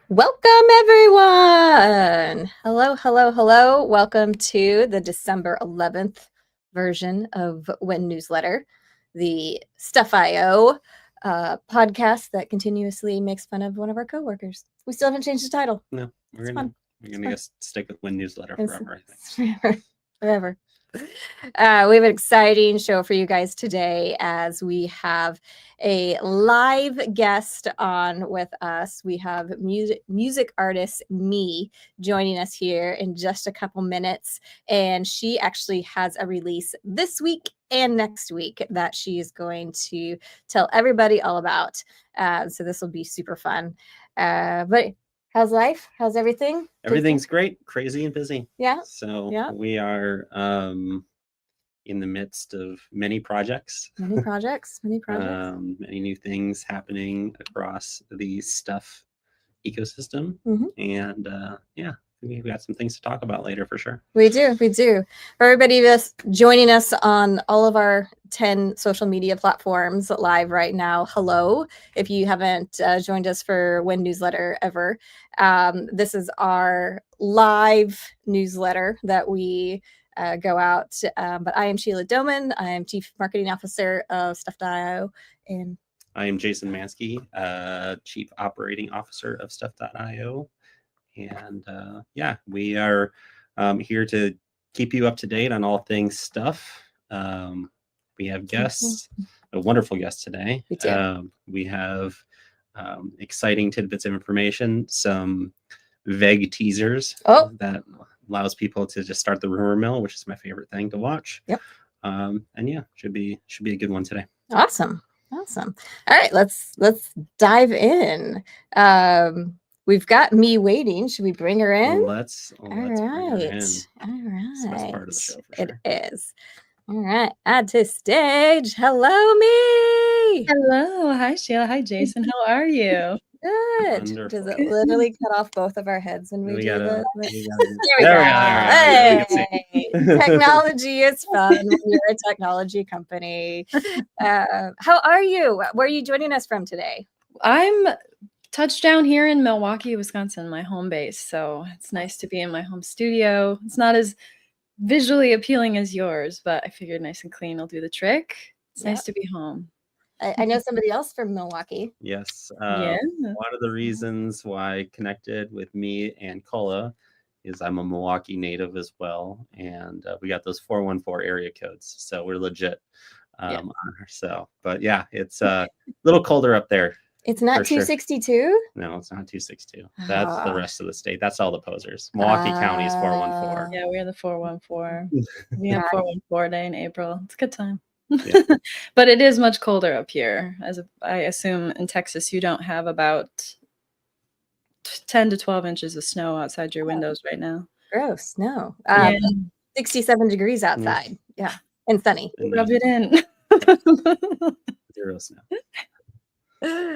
Welcome, everyone. Hello, hello, hello. Welcome to the December 11th version of Wen Newsletter, the Stuff.io podcast that continuously makes fun of one of our coworkers. We still haven't changed the title. No, we're gonna just stick with Wen Newsletter forever, I think. Forever. We have an exciting show for you guys today as we have a live guest on with us. We have music artist Me joining us here in just a couple minutes, and she actually has a release this week and next week that she is going to tell everybody all about. So this will be super fun. But how's life? How's everything? Everything's great, crazy and busy. Yeah. So yeah. we are in the midst of many projects. Many projects. Many new things happening across the Stuff ecosystem. Mm-hmm. And we've got some things to talk about later for sure. We do. For everybody that's joining us on all of our 10 social media platforms live right now, hello. If you haven't joined us for Wen Newsletter ever, this is our live newsletter that we go out. But I am Sheila Doman. I am Chief Marketing Officer of Stuff.io. And I am Jason Mansky, Chief Operating Officer of Stuff.io. And we are here to keep you up to date on all things Stuff. We have guests, a wonderful guest today. We do. We have exciting tidbits of information, some vague teasers that allows people to just start the rumor mill, which is my favorite thing to watch. Yep. Should be a good one today. Awesome. All right, let's dive in. We've got Me waiting. Should we bring her in? Let's bring her in. All right. It's the best part of the show, for sure. It is. All right. Add to stage. Hello, Me. Hello. Hi, Sheila. Hi, Jason. How are you? Good. Wonderful. Does it literally cut off both of our heads when we do this? There we go. Hey, technology is fun when you're a technology company. How are you? Where are you joining us from today? I'm touchdown here in Milwaukee, Wisconsin, my home base. So it's nice to be in my home studio. It's not as visually appealing as yours, but I figured nice and clean will do the trick. It's nice to be home. I know somebody else from Milwaukee. Yes. One of the reasons why I connected with me and Kola is I'm a Milwaukee native as well. And we got those 414 area codes. So we're legit on her. But yeah, it's a little colder up there. It's not 262? Sure. No, it's not 262. That's the rest of the state. That's all the posers. Milwaukee County is 414. Yeah, we're the 414. We have 414 day in April. It's a good time. Yeah. But it is much colder up here. I assume in Texas you don't have about 10 to 12 inches of snow outside your windows right now. Gross. No. 67 degrees outside. Yeah. And sunny. Rub it in. 0 snow.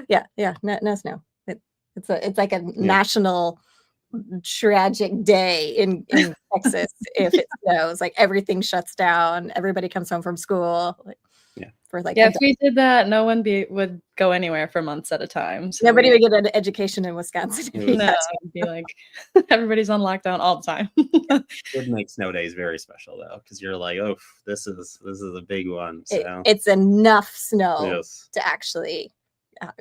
Yeah. No snow. It's like a national tragic day in Texas if it snows. Like everything shuts down. Everybody comes home from school. If we did that, no one would go anywhere for months at a time. So nobody would get an education in Wisconsin. No, it'd be like everybody's on lockdown all the time. It would make snow days very special though, because you're like, oh, this is a big one. So it's enough snow to actually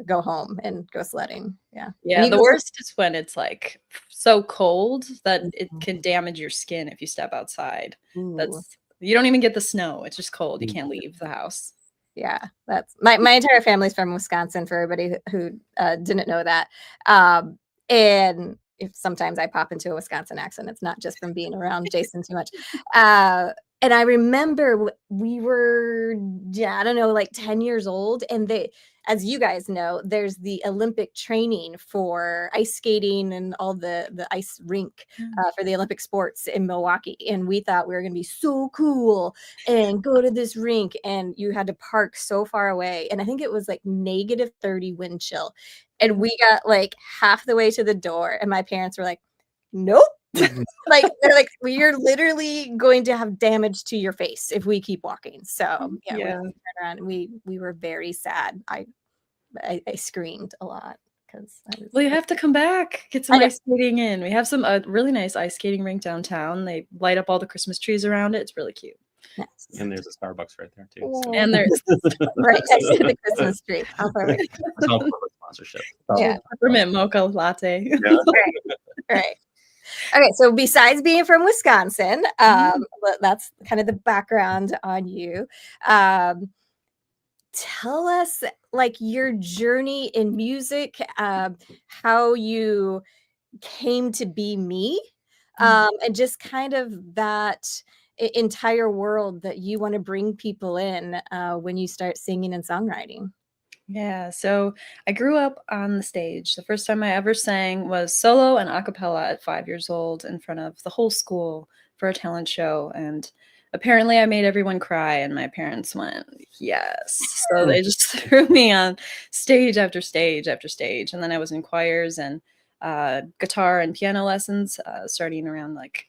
go home and go sledding. Yeah. The worst is when it's like so cold that it can damage your skin if you step outside. You don't even get the snow. It's just cold. You can't leave the house. Yeah, that's my entire family's from Wisconsin, for everybody who didn't know that. And if sometimes I pop into a Wisconsin accent, it's not just from being around Jason too much. And I remember we were, I don't know, like 10 years old. And as you guys know, there's the Olympic training for ice skating and all the ice rink for the Olympic sports in Milwaukee. And we thought we were going to be so cool and go to this rink. And you had to park so far away. And I think it was like -30 wind chill. And we got like half the way to the door. And my parents were like, nope. Like they're like, we're literally going to have damage to your face if we keep walking. So we turned around and we were very sad. I screamed a lot. because Well, you have to come back, get some I know. ice skating in. We have some really nice ice skating rink downtown. They light up all the Christmas trees around it. It's really cute. Nice. And there's a Starbucks right there too. So. And there's right next to the Christmas tree. How perfect. It's all public sponsorship. Yeah. peppermint mocha latte. Yeah. Right. Okay, so besides being from Wisconsin, that's kind of the background on you. Tell us like your journey in music, how you came to be me, and just kind of that entire world that you want to bring people in when you start singing and songwriting. Yeah, so I grew up on the stage. The first time I ever sang was solo and a cappella at 5 years old in front of the whole school for a talent show. And apparently I made everyone cry, and my parents went, yes. So they just threw me on stage after stage after stage. And then I was in choirs and guitar and piano lessons starting around like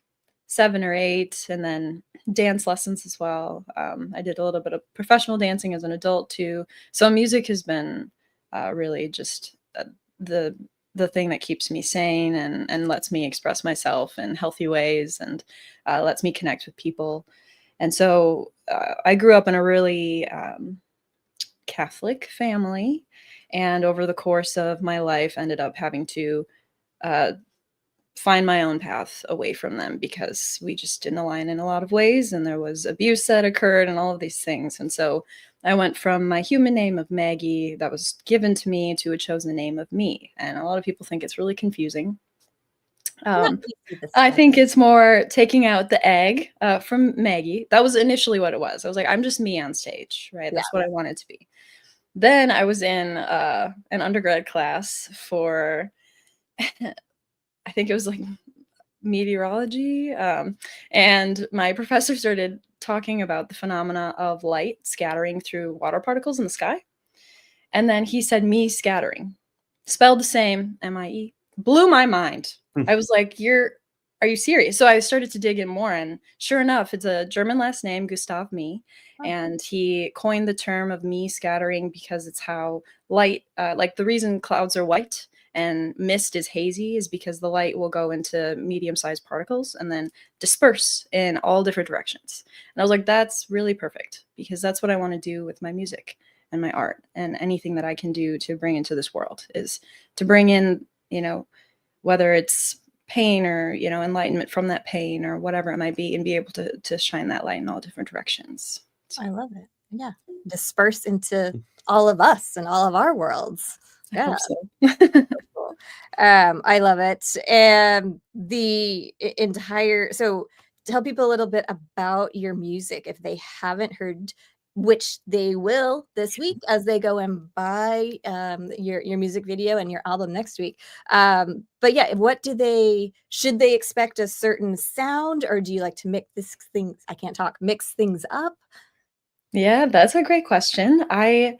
7 or 8, and then dance lessons as well. I did a little bit of professional dancing as an adult too. So music has been really just the thing that keeps me sane and lets me express myself in healthy ways, and lets me connect with people. And so I grew up in a really Catholic family, and over the course of my life ended up having to find my own path away from them because we just didn't align in a lot of ways, and there was abuse that occurred and all of these things. And so I went from my human name of Maggie that was given to me to a chosen name of me. And a lot of people think it's really confusing. I think it's more taking out the egg from Maggie. That was initially what it was. I was like, I'm just me on stage, right? That's what I wanted to be. Then I was in an undergrad class for I think it was like meteorology. And my professor started talking about the phenomena of light scattering through water particles in the sky. And then he said me scattering, spelled the same, M-I-E, blew my mind. I was like, are you serious? So I started to dig in more, and sure enough, it's a German last name, Gustav Me. And he coined the term of me scattering because it's how light, like the reason clouds are white and mist is hazy is because the light will go into medium-sized particles and then disperse in all different directions. And I was like, that's really perfect, because that's what I want to do with my music and my art, and anything that I can do to bring into this world is to bring in, whether it's pain or, enlightenment from that pain or whatever it might be, and be able to shine that light in all different directions. So. I love it. Yeah. Disperse into all of us and all of our worlds. Yeah. I hope so. Cool. I love it. And so tell people a little bit about your music if they haven't heard, which they will this week as they go and buy your music video and your album next week. But yeah, should they expect a certain sound, or do you like to mix things up? Yeah, that's a great question. I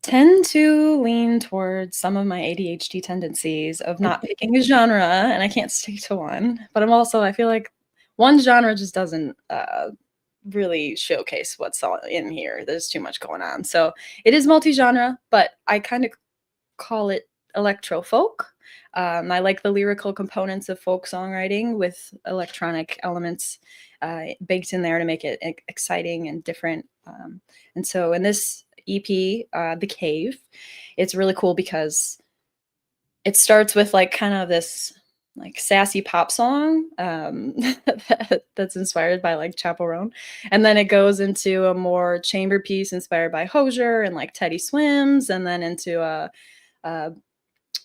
tend to lean towards some of my ADHD tendencies of not picking a genre, and I can't stick to one. But I feel like one genre just doesn't really showcase what's in here. There's too much going on. So it is multi-genre, but I kind of call it electro folk. I like the lyrical components of folk songwriting with electronic elements baked in there to make it exciting and different. And so in this EP, The Cave, it's really cool because it starts with like kind of this like sassy pop song that's inspired by like Chappell Roan, and then it goes into a more chamber piece inspired by Hozier and like Teddy Swims, and then into a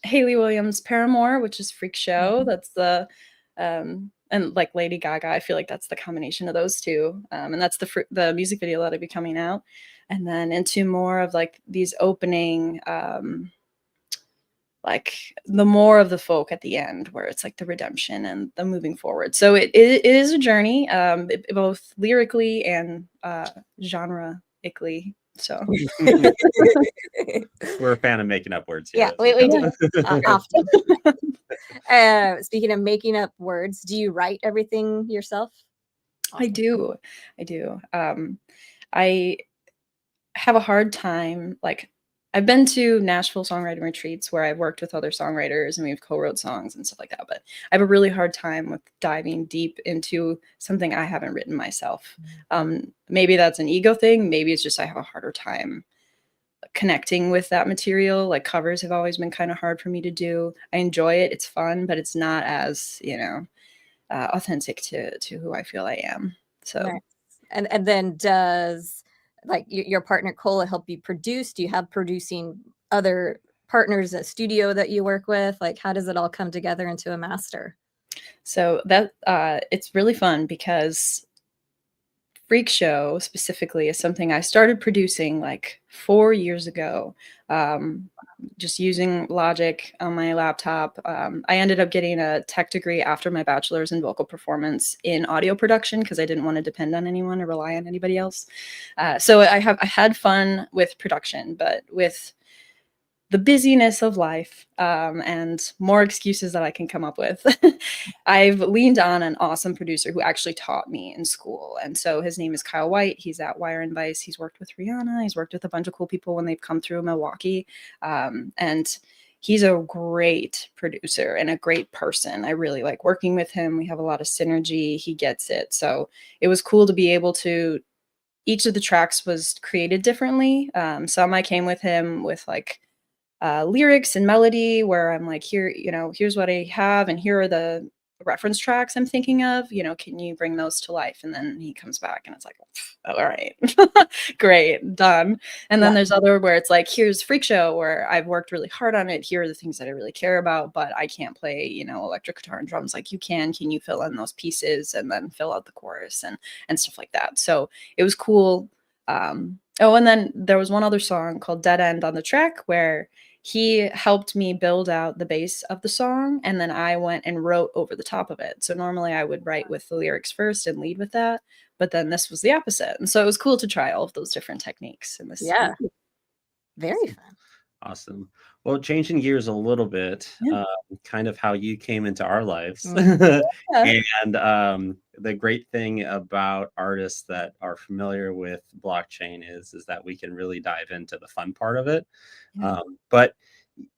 Hayley Williams Paramore, which is Freak Show. That's the and like Lady Gaga. I feel like that's the combination of those two, and that's the music video that'll be coming out, and then into more of like these opening. Like the more of the folk at the end, where it's like the redemption and the moving forward. So it is a journey, both lyrically and genre-ically. So we're a fan of making up words here. Yeah, we do often. Speaking of making up words, do you write everything yourself? I do. I have a hard time like I've been to Nashville songwriting retreats where I've worked with other songwriters and we've co-wrote songs and stuff like that. But I have a really hard time with diving deep into something I haven't written myself. Maybe that's an ego thing. Maybe it's just I have a harder time connecting with that material. Like covers have always been kind of hard for me to do. I enjoy it. It's fun, but it's not as, authentic to who I feel I am. So, nice. And then does like your partner Cola help you produce? Do you have producing other partners at studio that you work with? Like, how does it all come together into a master? So that it's really fun because Freak Show specifically is something I started producing like 4 years ago, just using Logic on my laptop. I ended up getting a tech degree after my bachelor's in vocal performance in audio production because I didn't want to depend on anyone or rely on anybody else. So I had fun with production, but with the busyness of life and more excuses that I can come up with, I've leaned on an awesome producer who actually taught me in school. And so his name is Kyle White. He's at Wire and Vice. He's worked with Rihanna. He's worked with a bunch of cool people when they've come through Milwaukee. And he's a great producer and a great person. I really like working with him. We have a lot of synergy. He gets it. So it was cool to be able to, each of the tracks was created differently. Some I came with him with like lyrics and melody where I'm like, here's what I have, and here are the reference tracks I'm thinking of, can you bring those to life? And then he comes back and it's like, all right, great, done. And then there's other where it's like, here's Freak Show where I've worked really hard on it. Here are the things that I really care about, but I can't play, electric guitar and drums like you can you fill in those pieces and then fill out the chorus and stuff like that. So it was cool. And then there was one other song called Dead End on the track where he helped me build out the base of the song, and then I went and wrote over the top of it. So normally I would write with the lyrics first and lead with that, but then this was the opposite. And so it was cool to try all of those different techniques in this. Yeah. Very fun. Awesome. Well, changing gears a little bit, kind of how you came into our lives. And the great thing about artists that are familiar with blockchain is that we can really dive into the fun part of it. But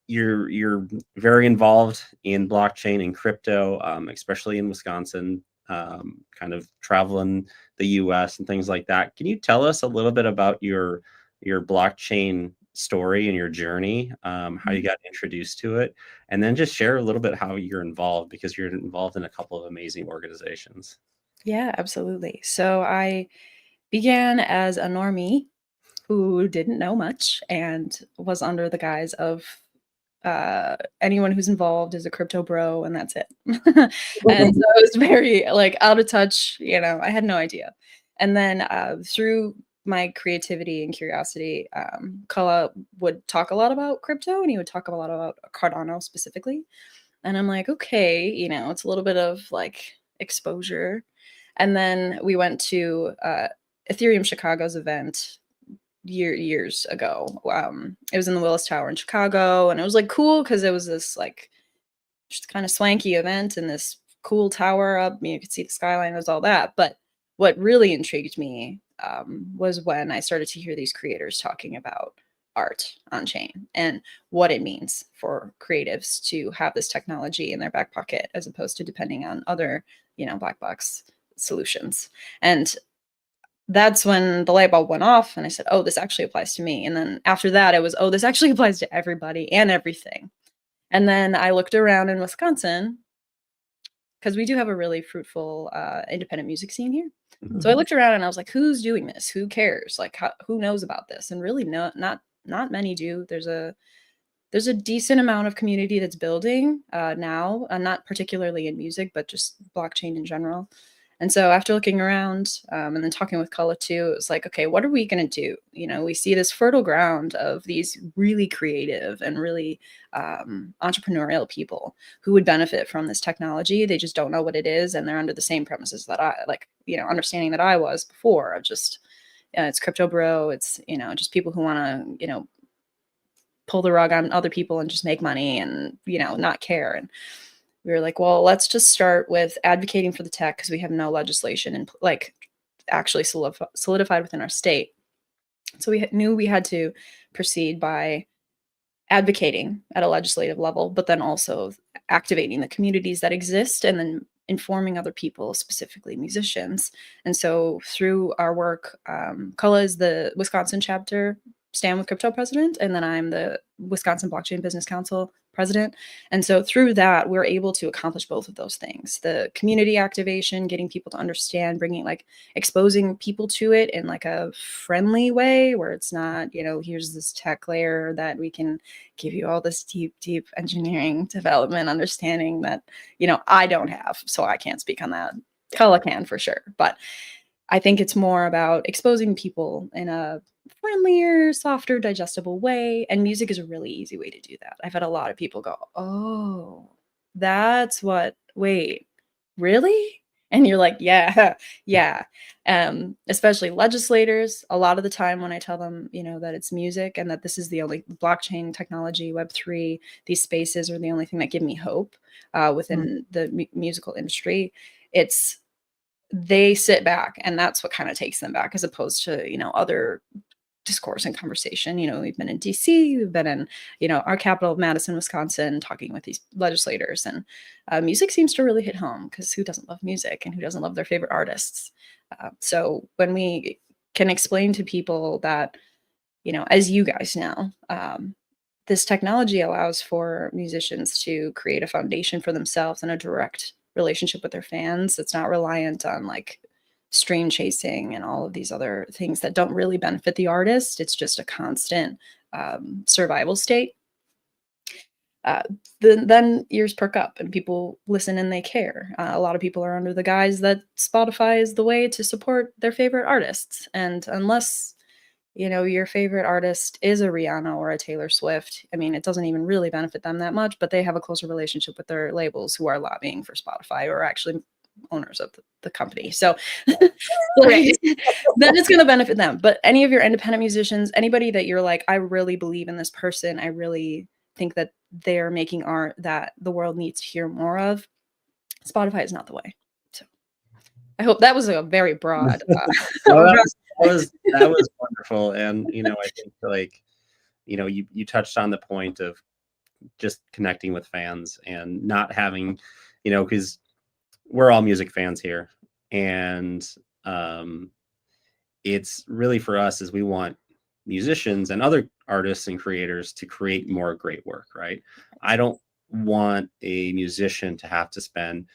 you're very involved in blockchain and crypto, especially in Wisconsin, kind of traveling the US and things like that. Can you tell us a little bit about your blockchain story and your journey, how you got introduced to it, and then just share a little bit how you're involved, because you're involved in a couple of amazing organizations. Yeah, absolutely. So I began as a normie who didn't know much and was under the guise of anyone who's involved is a crypto bro and that's it. And so I was very like out of touch, I had no idea. And then through my creativity and curiosity, Kala would talk a lot about crypto and he would talk a lot about Cardano specifically. And I'm like, okay, it's a little bit of like exposure. And then we went to Ethereum Chicago's event years ago. It was in the Willis Tower in Chicago, and it was like cool because it was this like just kind of swanky event in this cool tower up. You could see the skyline, it was all that. But what really intrigued me was when I started to hear these creators talking about art on chain and what it means for creatives to have this technology in their back pocket as opposed to depending on other, black box solutions. And that's when the light bulb went off and I said, oh, this actually applies to me. And then after that, it was, oh, this actually applies to everybody and everything. And then I looked around in Wisconsin because we do have a really fruitful independent music scene here. So I looked around and I was like, who's doing this? Who cares? Like, who knows about this? And really not many do. There's a decent amount of community that's building now, not particularly in music, but just blockchain in general. And so after looking around and then talking with Kala too, it was like, okay, what are we going to do? We see this fertile ground of these really creative and really entrepreneurial people who would benefit from this technology. They just don't know what it is. And they're under the same premises that I understanding that I was before of just, it's crypto bro. It's, just people who want to, pull the rug on other people and just make money and, not care. And we were like, well, let's just start with advocating for the tech because we have no legislation and actually solidified within our state. So we knew we had to proceed by advocating at a legislative level, but then also activating the communities that exist and then informing other people, specifically musicians. And so through our work, Kala is the Wisconsin chapter Stand with Crypto president, and then I'm the Wisconsin Blockchain Business Council president. And so through that, we're able to accomplish both of those things: the community activation, getting people to understand, bringing like exposing people to it in like a friendly way where it's not, here's this tech layer that we can give you all this deep engineering development understanding that, I don't have. So I can't speak on that. Kala can for sure. But I think it's more about exposing people in a friendlier, softer, digestible way. And music is a really easy way to do that. I've had a lot of people go, oh, that's what, wait, really? And you're like, yeah, yeah. Especially legislators, a lot of the time when I tell them, that it's music and that this is the only blockchain technology, Web3, these spaces are the only thing that give me hope within the musical industry. They sit back, and that's what kind of takes them back, as opposed to, other discourse and conversation. We've been in DC, we've been in, our capital, Madison, Wisconsin, talking with these legislators, and music seems to really hit home, because who doesn't love music and who doesn't love their favorite artists? So when we can explain to people that, as you guys know, this technology allows for musicians to create a foundation for themselves and a direct relationship with their fans. It's not reliant on like stream chasing and all of these other things that don't really benefit the artist. It's just a constant survival state. Then ears perk up and people listen and they care. A lot of people are under the guise that Spotify is the way to support their favorite artists. And unless, your favorite artist is a Rihanna or a Taylor Swift, I mean, it doesn't even really benefit them that much, but they have a closer relationship with their labels who are lobbying for Spotify, or actually owners of the company. So then it's going to benefit them. But any of your independent musicians, anybody that you're like, I really believe in this person, I really think that they're making art that the world needs to hear more of, Spotify is not the way. So I hope that was a very broad. That was wonderful. And, I think like, you touched on the point of just connecting with fans and not having, because we're all music fans here. And it's really for us is we want musicians and other artists and creators to create more great work, right? I don't want a musician to have to spend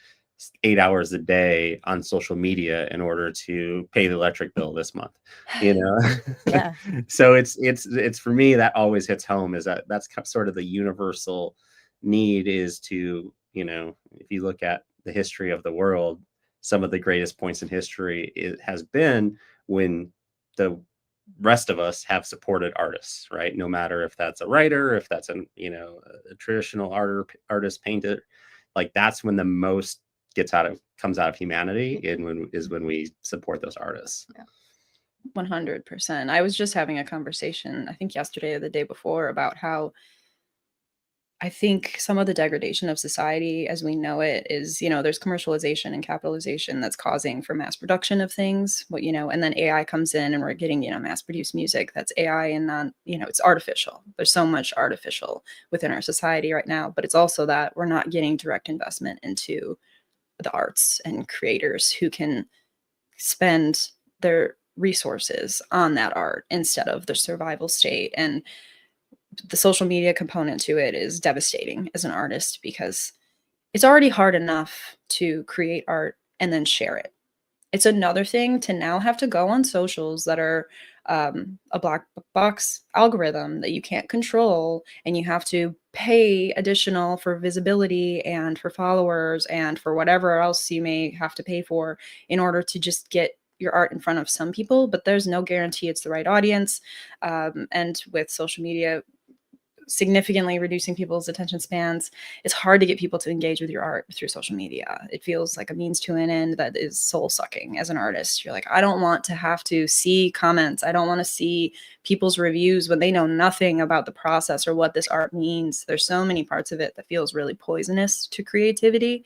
8 hours a day on social media in order to pay the electric bill this month, Yeah. So it's for me, that always hits home, is that's sort of the universal need, is to, if you look at the history of the world, some of the greatest points in history, it has been when the rest of us have supported artists, right? No matter if that's a writer, if that's a traditional artist, painter, like that's when the most comes out of humanity, and when we support those artists. Yeah. 100%. I was just having a conversation, I think yesterday or the day before, about how I think some of the degradation of society as we know it is, there's commercialization and capitalization that's causing for mass production of things, and then AI comes in and we're getting, mass produced music that's AI and not, it's artificial. There's so much artificial within our society right now, but it's also that we're not getting direct investment into the arts and creators who can spend their resources on that art instead of the survival state. And the social media component to it is devastating as an artist, because it's already hard enough to create art and then share it. It's another thing to now have to go on socials that are a black box algorithm that you can't control, and you have to pay additional for visibility and for followers and for whatever else you may have to pay for in order to just get your art in front of some people. But there's no guarantee it's the right audience. And with social media significantly reducing people's attention spans, it's hard to get people to engage with your art through social media. It feels like a means to an end that is soul sucking as an artist. You're like, I don't want to have to see comments. I don't want to see people's reviews when they know nothing about the process or what this art means. There's so many parts of it that feels really poisonous to creativity.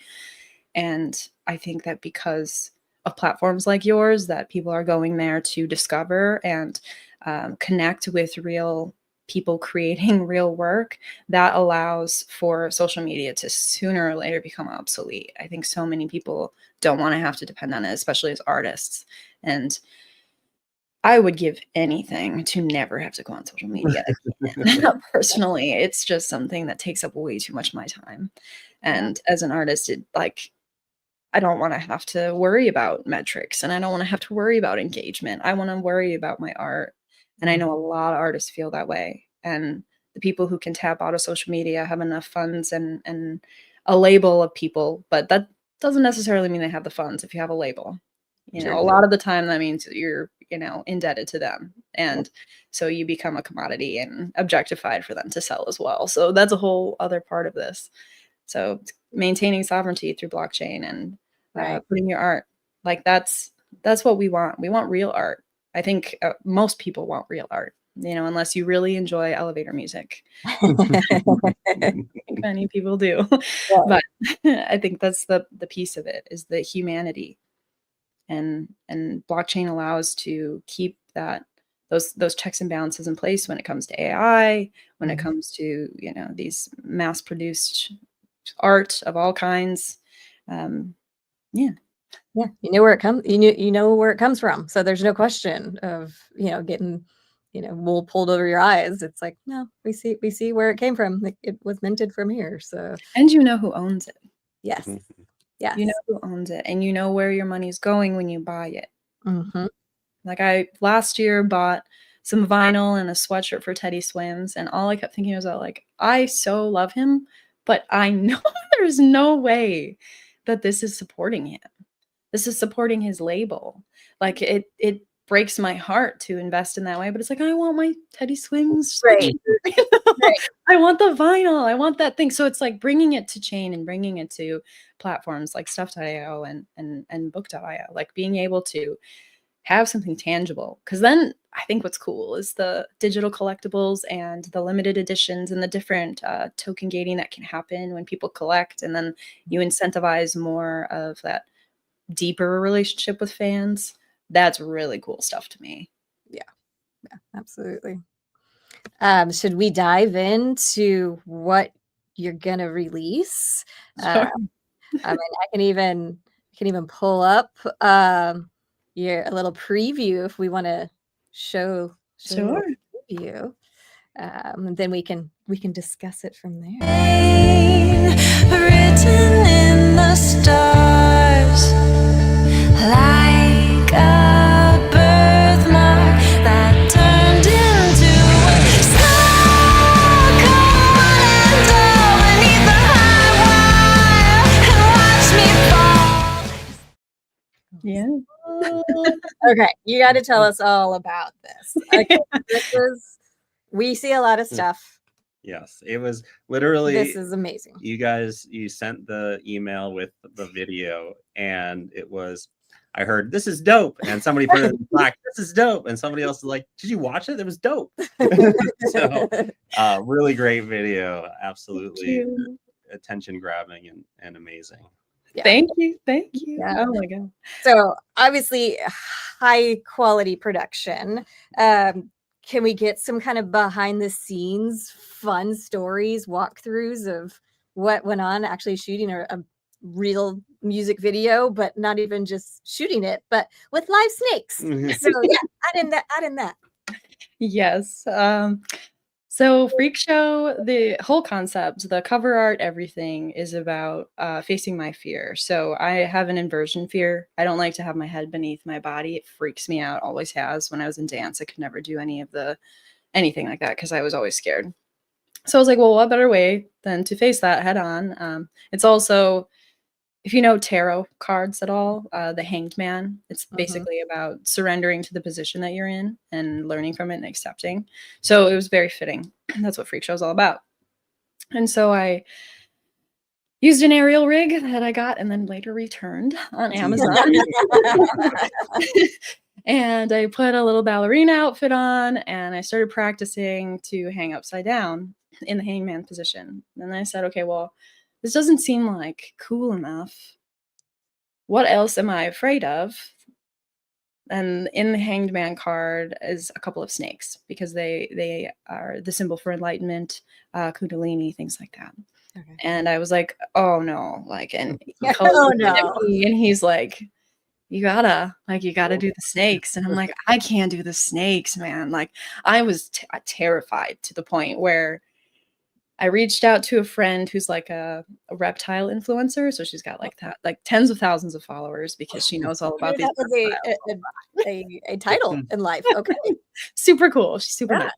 And I think that because of platforms like yours, that people are going there to discover and connect with real people creating real work, that allows for social media to sooner or later become obsolete. I think so many people don't want to have to depend on it, especially as artists. And I would give anything to never have to go on social media again. Personally, it's just something that takes up way too much of my time. And as an artist, I don't want to have to worry about metrics, and I don't want to have to worry about engagement. I want to worry about my art. And I know a lot of artists feel that way. And the people who can tap out of social media have enough funds and a label of people, but that doesn't necessarily mean they have the funds if you have a label. A lot of the time that means you're, indebted to them. And so you become a commodity and objectified for them to sell as well. So that's a whole other part of this. So maintaining sovereignty through blockchain and putting your art, like that's what we want. We want real art. I think most people want real art, unless you really enjoy elevator music. Many people do. Yeah. But I think that's the piece of it, is the humanity. And blockchain allows to keep those checks and balances in place when it comes to AI, when it comes to, these mass produced art of all kinds. Yeah. You know where it comes, you know where it comes from. So there's no question of, getting, wool pulled over your eyes. It's like, no, we see where it came from. Like, it was minted from here. So, and you know who owns it. Yes. Yes. You know who owns it, and you know where your money's going when you buy it. Like, I last year bought some vinyl and a sweatshirt for Teddy Swims, and all I kept thinking was about, like, I so love him, but I know there's no way that this is supporting him. This is supporting his label. Like, it breaks my heart to invest in that way, but it's like, I want my Teddy Swims sweatshirt. Right. I want the vinyl. I want that thing. So it's like bringing it to chain and bringing it to platforms like stuff.io and book.io, like being able to have something tangible. Because then I think what's cool is the digital collectibles and the limited editions and the different token gating that can happen when people collect. And then you incentivize more of that deeper relationship with fans. That's really cool stuff to me. Yeah, absolutely. Should we dive into what you're gonna release? Sure. I mean, I can even pull up a little preview if we want to show Sure. a preview. Then we can discuss it from there. Written in the stars, like a birthmark that turned into a star. Come on and beneath the high wire and watch me fall. Yeah. Okay, you got to tell us all about this. Okay, we see a lot of stuff. Yes, it was literally, this is amazing. You sent the email with the video, and it was, I heard, this is dope, and somebody put it in Slack, this is dope, and somebody else was like, did you watch it? It was dope. So really great video, absolutely attention grabbing and amazing. Yeah. Thank you. Yeah. Oh my god. So obviously high quality production. Can we get some kind of behind the scenes fun stories, walkthroughs of what went on actually shooting a real music video, but not even just shooting it, but with live snakes? So yeah, add in that. Yes. So Freak Show, the whole concept, the cover art, everything is about facing my fear. So I have an inversion fear. I don't like to have my head beneath my body. It freaks me out, always has. When I was in dance, I could never do anything like that because I was always scared. So I was like, well, what better way than to face that head on? It's also, if you know tarot cards at all, the Hanged Man, it's basically about surrendering to the position that you're in and learning from it and accepting. So it was very fitting. That's what Freak Show is all about. And so I used an aerial rig that I got and then later returned on Amazon. And I put a little ballerina outfit on and I started practicing to hang upside down in the hangman position. And then I said, okay, well, this doesn't seem like cool enough. What else am I afraid of? And in the Hanged Man card is a couple of snakes because they are the symbol for enlightenment, Kundalini, things like that. Okay. And I was like, oh no, like, and Oh, no. and he's like, you gotta do the snakes. And I'm like, I can't do the snakes, man. Like, I was terrified to the point where I reached out to a friend who's like a reptile influencer. So she's got like tens of thousands of followers because she knows all about these. That was a title in life. Okay. Super cool. She's super Yeah. nice.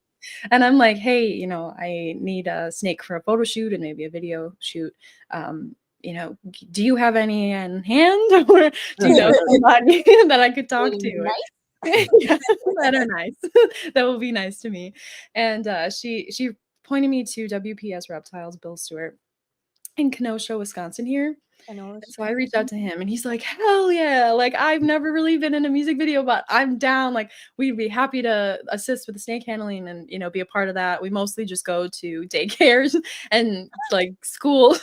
And I'm like, hey, you know, I need a snake for a photo shoot and maybe a video shoot. You know, do you have any in hand, or do you know somebody that I could talk to? Nice. Yeah, that are nice. That will be nice to me. And she pointed me to WPS Reptiles, Bill Stewart, in Kenosha, Wisconsin here. I know. And so I reached out to him and he's like, hell yeah. Like, I've never really been in a music video, but I'm down. Like, we'd be happy to assist with the snake handling and, you know, be a part of that. We mostly just go to daycares and like schools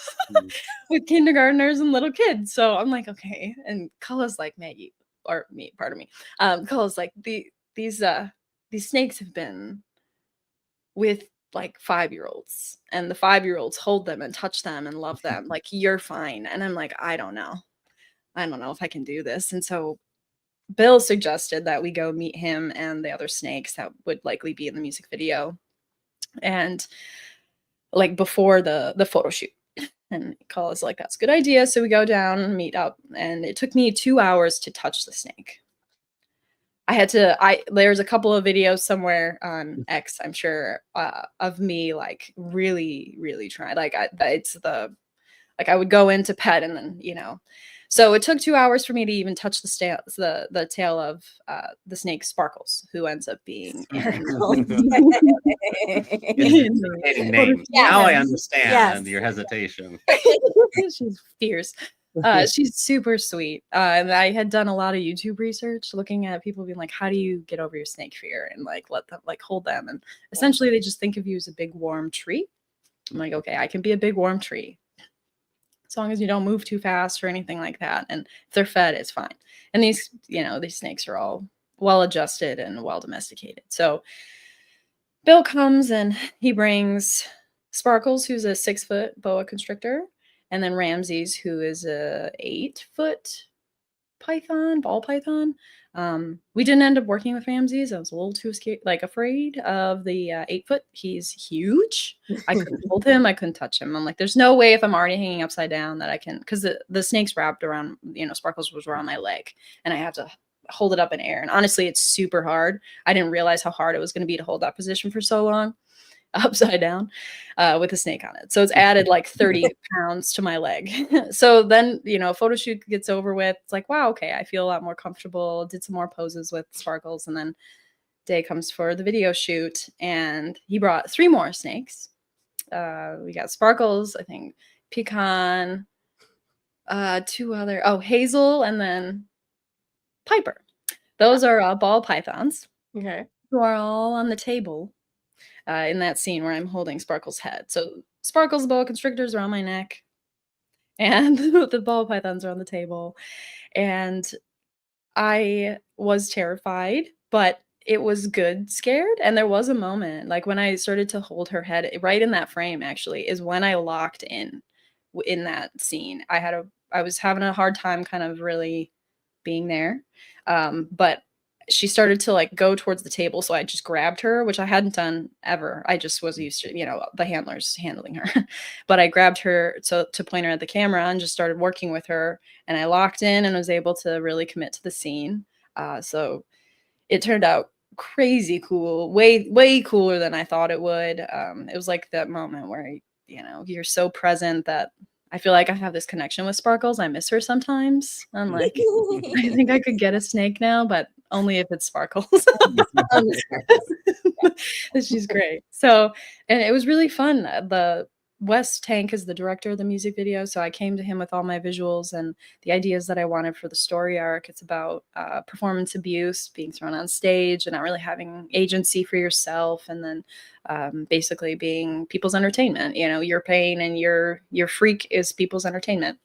with kindergartners and little kids. So I'm like, okay. And Kala's like, Maggie, or me, pardon me. Kala's like, these snakes have been with like 5-year-olds, and the 5-year-olds hold them and touch them and love them. Like, you're fine. And I'm like, I don't know if I can do this. And so Bill suggested that we go meet him and the other snakes that would likely be in the music video, and like before the photo shoot. And Kala's like, that's a good idea. So we go down and meet up, and it took me 2 hours to touch the snake. There's a couple of videos somewhere on X, I'm sure, of me like really, really trying. Like, I would go into pet and then, you know, so it took 2 hours for me to even touch the tail of the snake Sparkles, who ends up being name. Yes. Now I understand Yes. your hesitation. She's fierce. She's super sweet. And I had done a lot of YouTube research looking at people being like, how do you get over your snake fear and like let them like hold them? And essentially they just think of you as a big warm tree. I'm like, okay, I can be a big warm tree as long as you don't move too fast or anything like that. And if they're fed, it's fine. And these snakes are all well adjusted and well domesticated. So Bill comes and he brings Sparkles, who's a 6-foot boa constrictor, and then Ramses, who is a 8-foot ball python. We didn't end up working with Ramses. I was a little too scared, like afraid of the 8-foot. He's huge. I couldn't hold him. I couldn't touch him. I'm like, there's no way if I'm already hanging upside down that I can, because the snake's wrapped around, Sparkles was around my leg, and I have to hold it up in air. And honestly, it's super hard. I didn't realize how hard it was going to be to hold that position for so long, upside down, with a snake on it. So it's added like 30 pounds to my leg. So then, photo shoot gets over with. It's like, wow, okay, I feel a lot more comfortable. Did some more poses with Sparkles. And then day comes for the video shoot, and he brought 3 more snakes. We got Sparkles, I think, Pecan, 2 other, Hazel, and then Piper. Those are ball pythons. Okay. Who are all on the table in that scene where I'm holding Sparkle's head. So Sparkle's boa constrictors are on my neck, and the ball pythons are on the table. And I was terrified, but it was good scared. And there was a moment, like when I started to hold her head, right in that frame actually, is when I locked in that scene. I was having a hard time kind of really being there. But she started to like go towards the table. So I just grabbed her, which I hadn't done ever. I just was used to, the handlers handling her, but I grabbed her to point her at the camera and just started working with her. And I locked in and was able to really commit to the scene. So it turned out crazy cool, way, way cooler than I thought it would. It was like that moment where, you're so present that I feel like I have this connection with Sparkles. I miss her sometimes. I'm like, I think I could get a snake now, but only if it's Sparkles. She's great. So, and it was really fun. The Wes Tank is the director of the music video. So I came to him with all my visuals and the ideas that I wanted for the story arc. It's about performance abuse, being thrown on stage and not really having agency for yourself. And then basically being people's entertainment. Your pain and your freak is people's entertainment.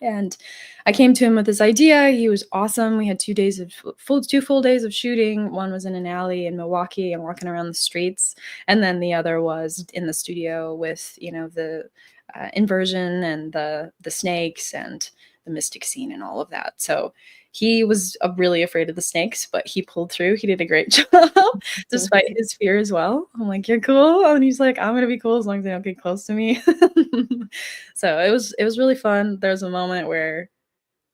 And I came to him with this idea. He was awesome. We had 2 full days of shooting. One was in an alley in Milwaukee and walking around the streets, and then the other was in the studio with, you know, the inversion and the snakes and the mystic scene and all of that. So he was really afraid of the snakes, but he pulled through. He did a great job despite his fear as well. I'm like, you're cool. And he's like, I'm going to be cool as long as they don't get close to me. So it was really fun. There was a moment where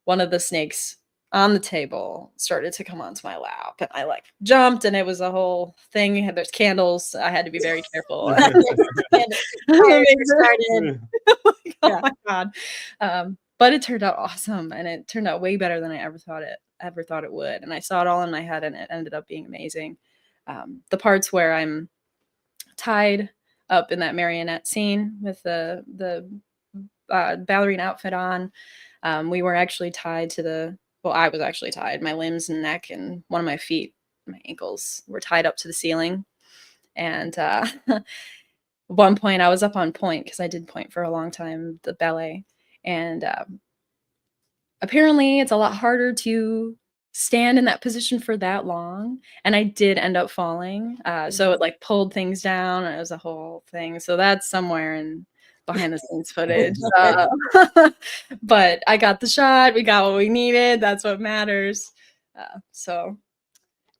one of the snakes on the table started to come onto my lap, and I like jumped, and it was a whole thing. There's candles. I had to be very careful. Oh my God. But it turned out awesome, and it turned out way better than I ever thought it would. And I saw it all in my head, and it ended up being amazing. The parts where I'm tied up in that marionette scene with the ballerina outfit on, we were actually tied to I was actually tied. My limbs and neck and one of my feet, my ankles were tied up to the ceiling. And at one point I was up on point, because I did point for a long time, the ballet. And apparently it's a lot harder to stand in that position for that long. And I did end up falling. So it like pulled things down, and it was a whole thing. So that's somewhere in behind the scenes footage. But I got the shot. We got what we needed. That's what matters. So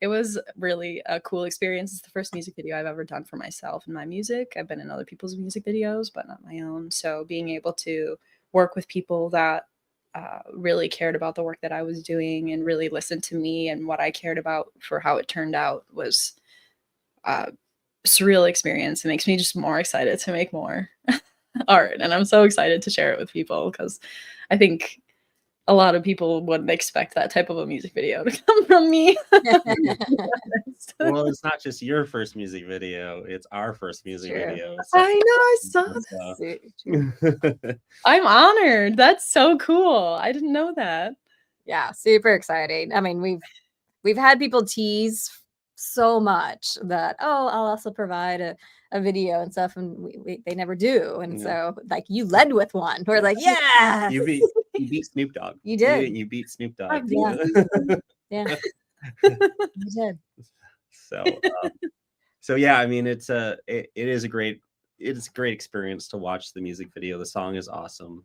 it was really a cool experience. It's the first music video I've ever done for myself and my music. I've been in other people's music videos, but not my own. So being able to work with people that really cared about the work that I was doing and really listened to me and what I cared about for how it turned out was a surreal experience. It makes me just more excited to make more art. And I'm so excited to share it with people, because I think a lot of people wouldn't expect that type of a music video to come from me. Well, it's not just your first music video, it's our first music video. So. I know, I saw that. I'm honored. That's so cool. I didn't know that. Yeah, super exciting. I mean, we've had people tease so much that, oh, I'll also provide a video and stuff, and they never do. And so like, you led with one. We're like, yeah. You beat Snoop Dogg. You did. You beat Snoop Dogg. Yeah. Yeah. You did. So yeah, I mean, it is a great experience to watch the music video. The song is awesome.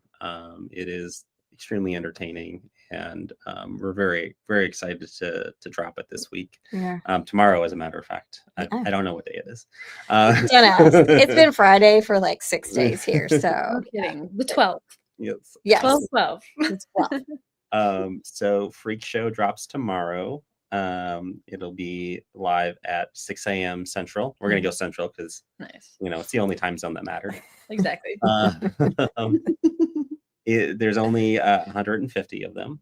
It is extremely entertaining, and we're very, very excited to drop it this week. Yeah. Tomorrow, as a matter of fact. I don't know what day it is. Don't ask. It's been Friday for like 6 days here. So no kidding. The 12th. Yes. 12. It's 12. So Freak Show drops tomorrow. It'll be live at 6 a.m. Central. We're gonna go Central because it's the only time zone that matters. Exactly. There's only 150 of them,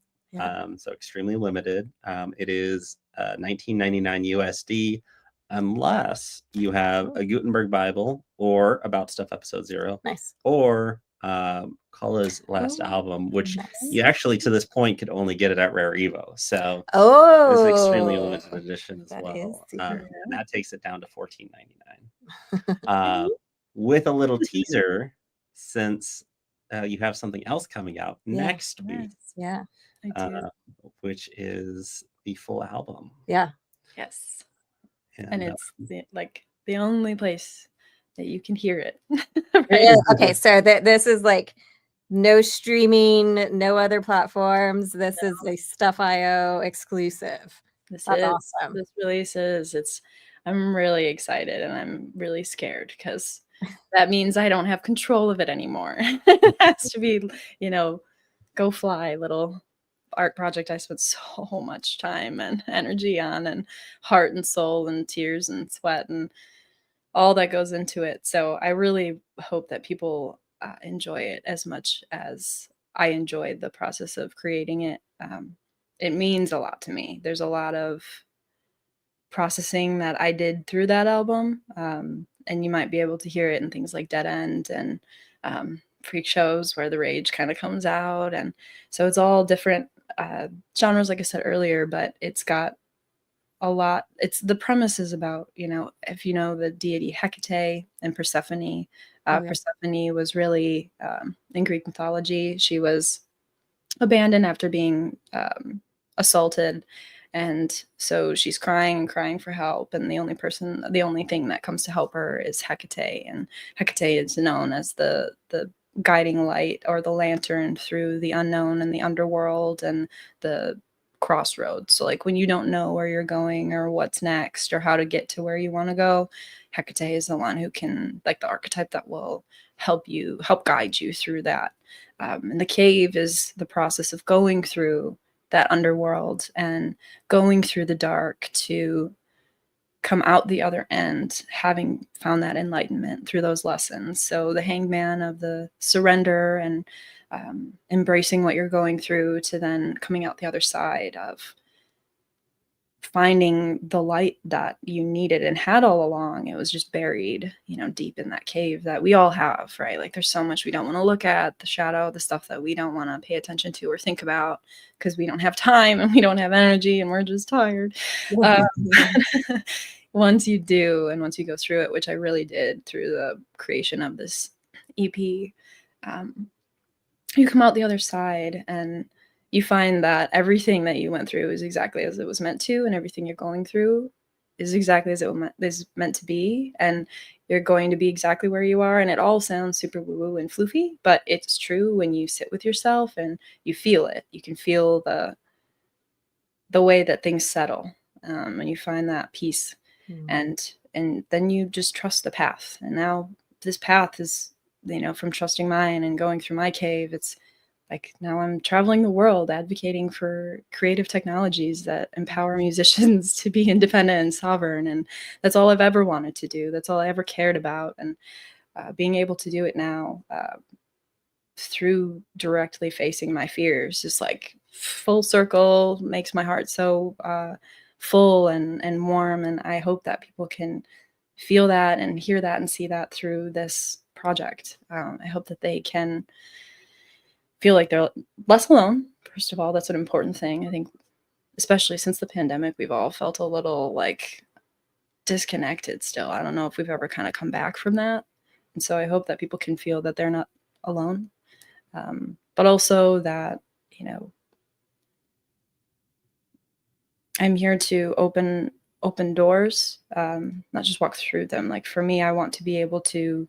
so extremely limited. It is $19.99 USD, unless you have a Gutenberg Bible or About Stuff Episode 0, or Kala's last album, which you actually to this point could only get it at Rare Evo. So it's an extremely limited edition as well. And that takes it down to $14.99. With a little teaser, since you have something else coming out next week. Yeah, I do. Which is the full album. Yeah. Yes. And it's the only place that you can hear it. Right? Okay, so this is like no streaming, no other platforms. This is a Stuff.io exclusive. That's awesome. This release is. I'm really excited, and I'm really scared, because that means I don't have control of it anymore. It has to be, go fly little art project I spent so much time and energy on, and heart and soul and tears and sweat and all that goes into it. So I really hope that people enjoy it as much as I enjoyed the process of creating it. It means a lot to me. There's a lot of processing that I did through that album. And you might be able to hear it in things like Dead End and Freak Shows, where the rage kind of comes out. And so it's all different genres, like I said earlier, but it's got a lot. The premise is about, if you know the deity Hecate and Persephone. Persephone was really, in Greek mythology, she was abandoned after being assaulted. And so she's crying and crying for help. And the only thing that comes to help her is Hecate. And Hecate is known as the guiding light, or the lantern through the unknown and the underworld and the crossroads. So like when you don't know where you're going or what's next or how to get to where you want to go, Hecate is the one who can, like the archetype that will help guide you through that. And the cave is the process of going through that underworld and going through the dark to come out the other end, having found that enlightenment through those lessons. So the hangman of the surrender and embracing what you're going through, to then coming out the other side of finding the light that you needed and had all along. It was just buried, deep in that cave that we all have, right? Like there's so much we don't want to look at, the shadow, the stuff that we don't want to pay attention to or think about because we don't have time and we don't have energy and we're just tired. Once you do, and once you go through it, which I really did through the creation of this EP, you come out the other side and you find that everything that you went through is exactly as it was meant to, and everything you're going through is exactly as it is meant to be, and you're going to be exactly where you are. And it all sounds super woo-woo and floofy, but it's true when you sit with yourself and you feel it. You can feel the way that things settle, and you find that peace. And then you just trust the path. And now this path is, from trusting mine and going through my cave, it's like now I'm traveling the world advocating for creative technologies that empower musicians to be independent and sovereign. And that's all I've ever wanted to do. That's all I ever cared about. And being able to do it now through directly facing my fears is like full circle, makes my heart so full and warm. And I hope that people can feel that and hear that and see that through this project. I hope that they can feel like they're less alone. First of all, that's an important thing. I think, especially since the pandemic, we've all felt a little like disconnected still. I don't know if we've ever kind of come back from that. And so I hope that people can feel that they're not alone. But also that, I'm here to open doors, not just walk through them. Like for me, I want to be able to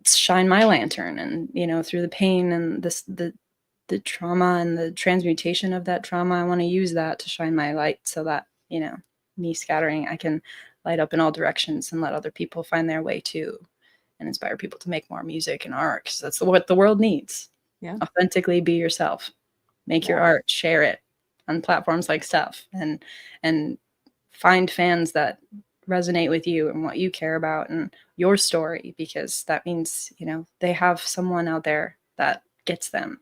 shine my lantern, and through the pain and the trauma and the transmutation of that trauma, I want to use that to shine my light, so that me scattering, I can light up in all directions and let other people find their way too, and inspire people to make more music and art, because that's what the world needs. Yeah. Authentically be yourself, make your art, share it on platforms like Stuff, and find fans that resonate with you and what you care about and your story, because that means they have someone out there that gets them.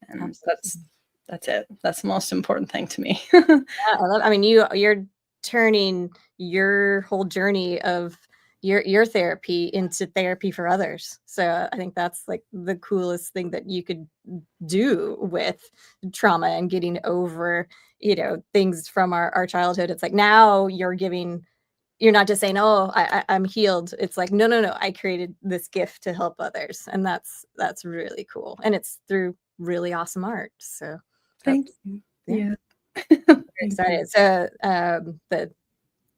And Absolutely. that's it. That's the most important thing to me. Yeah, you're turning your whole journey of your therapy into therapy for others. So I think that's like the coolest thing that you could do with trauma and getting over, things from our childhood. It's like now you're not just saying, oh, I'm healed. It's like, no, I created this gift to help others. And that's really cool. And it's through really awesome art. So Thank you. Yeah. Very excited. So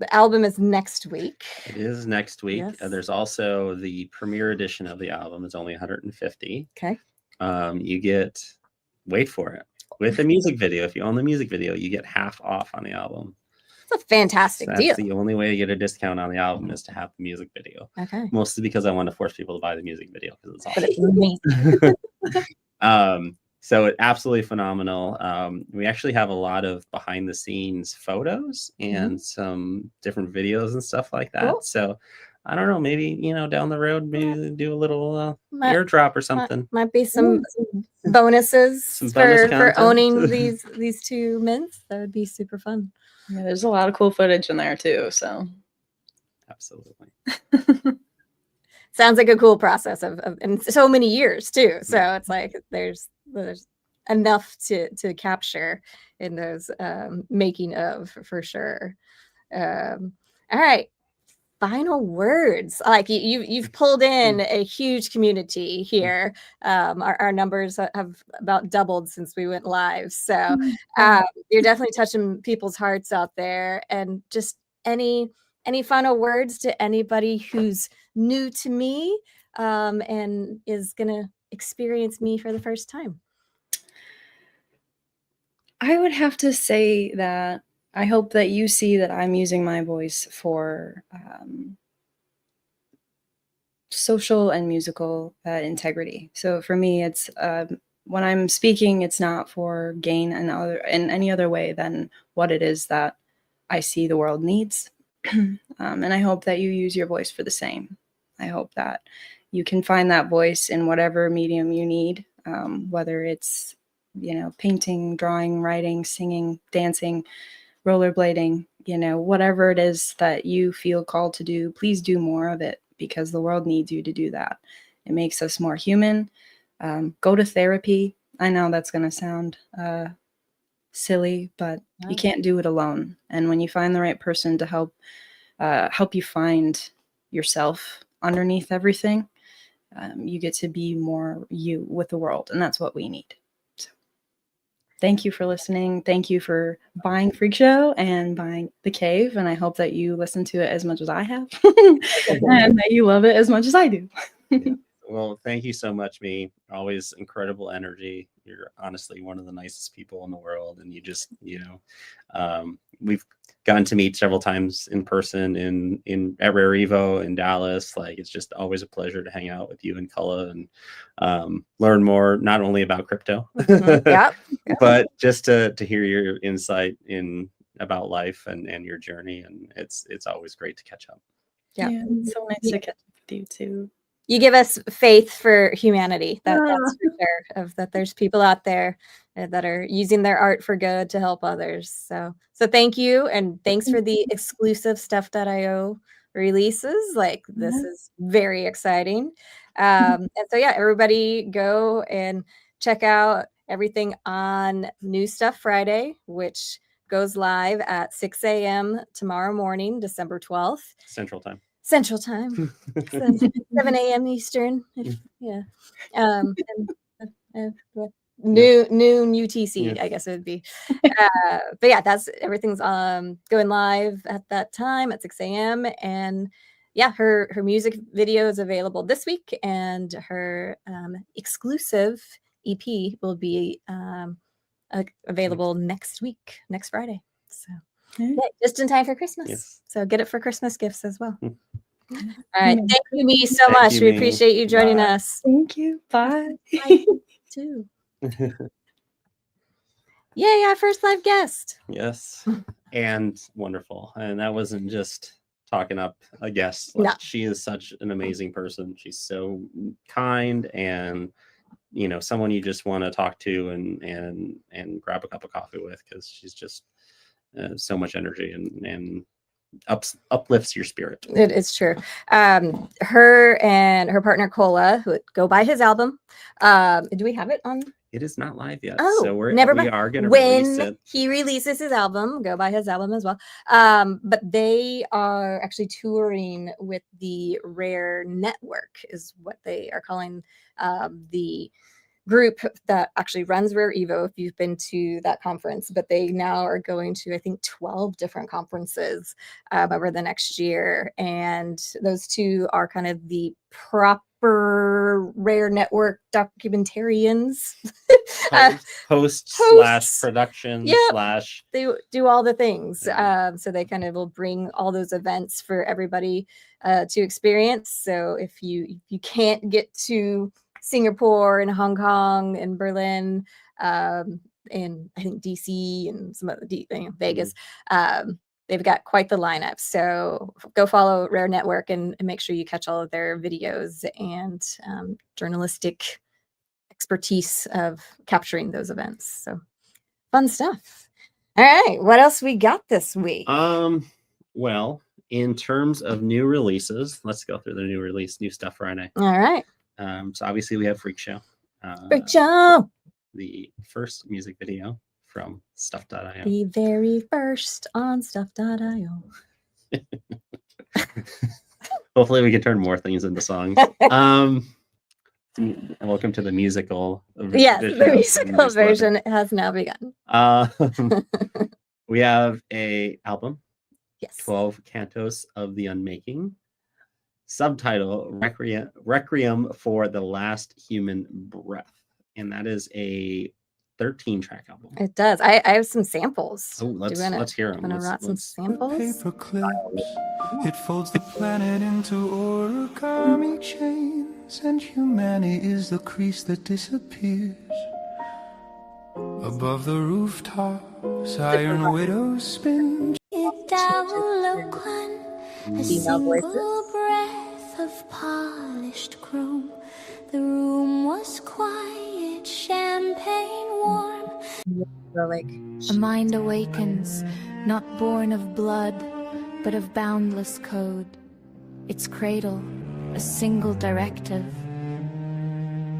the album is next week. It is next week. Yes. There's also the premiere edition of the album. It's only $150. Okay. You get, wait for it, with the music video. If you own the music video, you get half off on the album. It's a fantastic deal. That's the only way to get a discount on the album, is to have the music video. Okay. Mostly because I want to force people to buy the music video, because it's awesome. But it's amazing. So it's absolutely phenomenal. We actually have a lot of behind the scenes photos and some different videos and stuff like that. Cool. So I don't know, maybe, down the road, maybe do a little airdrop or something. Might be some bonuses for owning these 2 mints. That would be super fun. Yeah, there's a lot of cool footage in there too. So absolutely. Sounds like a cool process of and so many years too. So it's like there's enough to capture in those making of, for sure. All right. final words. Like you've pulled in a huge community here. Our numbers have about doubled since we went live. So you're definitely touching people's hearts out there. And just any final words to anybody who's new to me and is gonna experience me for the first time? I would have to say that I hope that you see that I'm using my voice for social and musical integrity. So for me, it's when I'm speaking, it's not for gain in any other way than what it is that I see the world needs. And I hope that you use your voice for the same. I hope that you can find that voice in whatever medium you need, whether it's painting, drawing, writing, singing, dancing, rollerblading, whatever it is that you feel called to do, please do more of it because the world needs you to do that. It makes us more human. Go to therapy. I know that's going to sound silly, but you can't do it alone. And when you find the right person to help you find yourself underneath everything, you get to be more you with the world. And that's what we need. Thank you for listening. Thank you for buying Freak Show and buying The Cave. And I hope that you listen to it as much as I have and that you love it as much as I do. Yeah. Well, thank you so much, Me. Always incredible energy. You're honestly one of the nicest people in the world. And you just, we've gotten to meet several times in person at Rare Evo in Dallas. Like, it's just always a pleasure to hang out with you and Culla and learn more, not only about crypto, but just to hear your insight about life and your journey. And it's always great to catch up. Yeah, it's so nice to catch up with you too. You give us faith for humanity. That's for sure. That there's people out there that are using their art for good to help others. So thank you, and thanks for the exclusive Stuff.io releases. Like, this is very exciting. And so everybody go and check out everything on New Stuff Friday, which goes live at 6 a.m. tomorrow morning, December 12th. Central Time. 7 a.m. Eastern. Noon UTC, I guess it would be. But that's everything's going live at that time at 6 a.m. And her music video is available this week, and her exclusive EP will be available next week, next Friday. So just in time for Christmas. Yes. So get it for Christmas gifts as well. All right. Thank you, Me, so much. We appreciate you joining us. Thank you. Bye. Bye too. Yay, our first live guest. Yes. And wonderful. And that wasn't just talking up a guest. Like, she is such an amazing person. She's so kind and someone you just want to talk to and grab a cup of coffee with, because she's just so much energy and uplifts your spirit. It's true. Her and her partner Cola, who go by his album. Do we have it on? It is not live yet. Oh, so we are going to release it. When he releases his album, go by his album as well. But they are actually touring with the Rare Network, is what they are calling the group that actually runs Rare Evo, if you've been to that conference. But they now are going to, I think, 12 different conferences over the next year. And those two are kind of the proper Rare Network documentarians. Post/production / they do all the things. So they kind of will bring all those events for everybody to experience. So if you can't get to Singapore and Hong Kong and Berlin and I think DC and some other Vegas, they've got quite the lineup. So go follow Rare Network and make sure you catch all of their videos and journalistic expertise of capturing those events. So fun stuff. All right, what else we got this week? Well, in terms of new releases, let's go through the new stuff Friday. All right. So obviously we have Freak Show. Freak Show. The first music video from Stuff.io. The very first on Stuff.io. Hopefully we can turn more things into songs. Welcome to the musical. Yes, the musical version has now begun. We have a album, Yes. 12 Cantos of the Unmaking. Subtitle, Requiem for the Last Human Breath. And that is a 13-track album. It does. I have some samples. Oh, let's hear them. Want to rot some samples? Paper clips. It folds the planet into origami chains, and humanity is the crease that disappears. Above the rooftops, iron widows spin. A single breath of polished chrome. The room was quiet, champagne warm. like A mind awakens, not born of blood, but of boundless code. Its cradle, a single directive,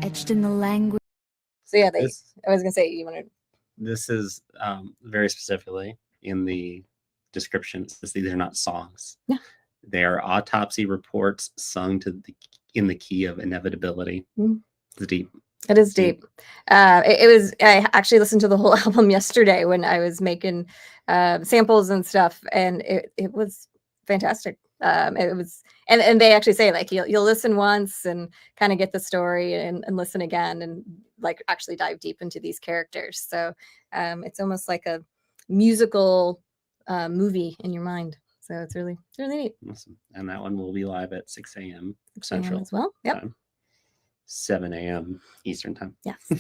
etched in the language. So yeah, I was gonna say you wanted. This is very specifically in the description. It says these are not songs. Yeah. They are autopsy reports sung in the key of inevitability. It's deep. It is deep. It was. I actually listened to the whole album yesterday when I was making samples and stuff, and it was fantastic. It was, and they actually say like you'll listen once and kind of get the story, and listen again and like actually dive deep into these characters. So it's almost like a musical movie in your mind. So it's really neat. Awesome. And that one will be live at 6 a.m. 6 a.m. Central as well. Yep. time. 7 a.m. Eastern time. Yes.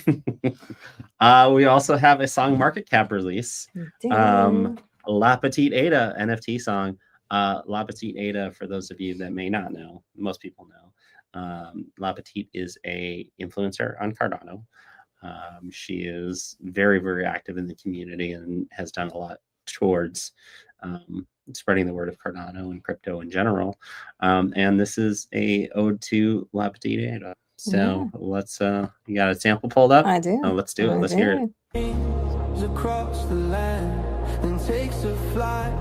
We also have a song market cap release. La Petite Ada NFT song. La Petite Ada, for those of you that may not know, most people know, La Petite is a influencer on Cardano. She is very, very active in the community and has done a lot towards spreading the word of Cardano and crypto in general. And this is a ode to La Petite Ada. So let's you got a sample pulled up? I do. Let's do it. Let's hear it. Across the land and takes a flight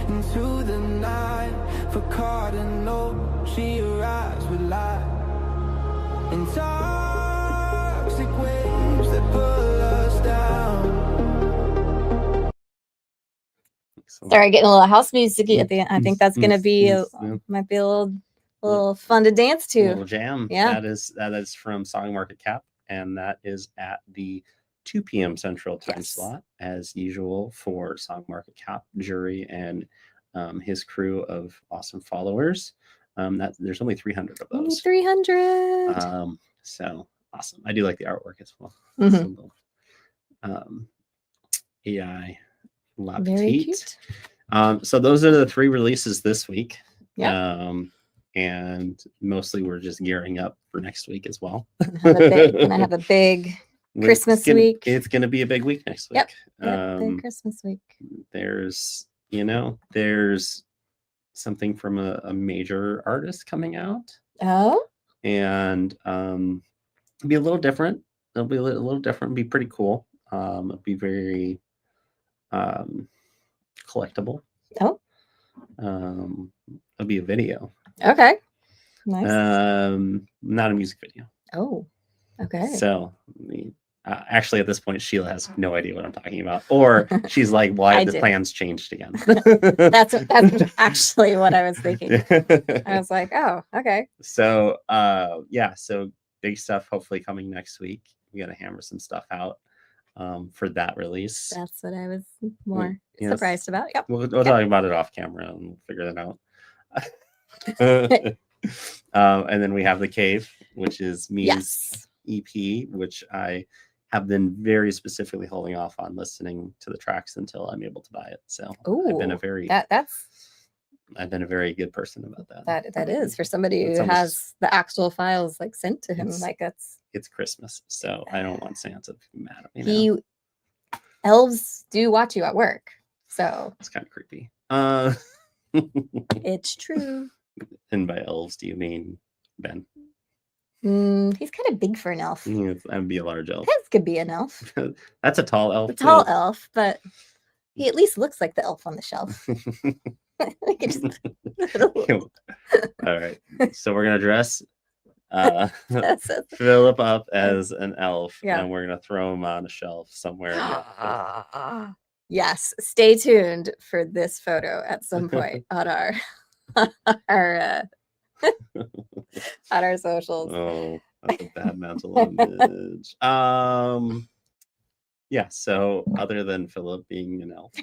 into the night for Cardinal. She arrives with light and toxic waves that pull us down. Sorry, getting a little house music at the end. I think that's gonna be might be a little fun to dance to. A little jam. Yeah. That is from Song Market Cap, and that is at the 2 p.m. Central time slot, as usual, for Song Market Cap jury and his crew of awesome followers. There's only 300 of those. Only 300. So awesome. I do like the artwork as well. AI La Very Petite. cute. So those are the 3 releases this week. Yeah. And mostly we're just gearing up for next week as well. Gonna have a big Christmas week. It's gonna be a big week next week. Yep. Big Christmas week. There's something from a major artist coming out. Oh. And it'll be a little different. It'll be a little different. Be pretty cool. It'll be very collectible. Oh. It'll be a video. Okay. Nice. Not a music video. Oh. Okay. So actually at this point Sheila has no idea what I'm talking about, or she's like, why have the plans changed again? that's actually what I was thinking. I was like, oh, okay. So so big stuff hopefully coming next week. We gotta hammer some stuff out for that release. That's what I was more surprised about. Yep. We'll talk about it off camera and we'll figure that out. And then we have The Cave, which is Me's EP, which I have been very specifically holding off on listening to the tracks until I'm able to buy it. So I've been a very I've been a very good person about that. That is for somebody who has the actual files like sent to him. Like it's Christmas, so I don't want Santa to be mad at me. Elves do watch you at work, so it's kind of creepy. It's true. And by elves, do you mean Ben? He's kind of big for an elf. That'd be a large elf. This could be an elf. That's a tall elf. A tall elf, but he at least looks like the elf on the shelf. We could just All right. So we're gonna dress that's it. Philip up as an elf, Yeah. and we're gonna throw him on a shelf somewhere. in the office. Yes, stay tuned for this photo at some point on our our on our socials. Oh, that's a bad mental image. Yeah. So other than Philip being an elf,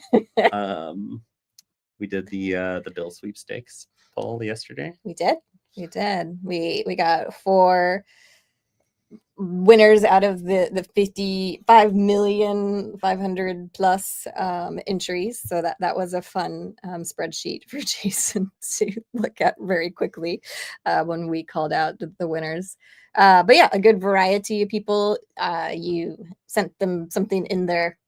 we did the Bill sweepstakes poll yesterday. We did. We got 4 winners out of the 55,500,000 plus entries. So that was a fun spreadsheet for Jason to look at very quickly when we called out the winners. But yeah, a good variety of people. You sent them something in their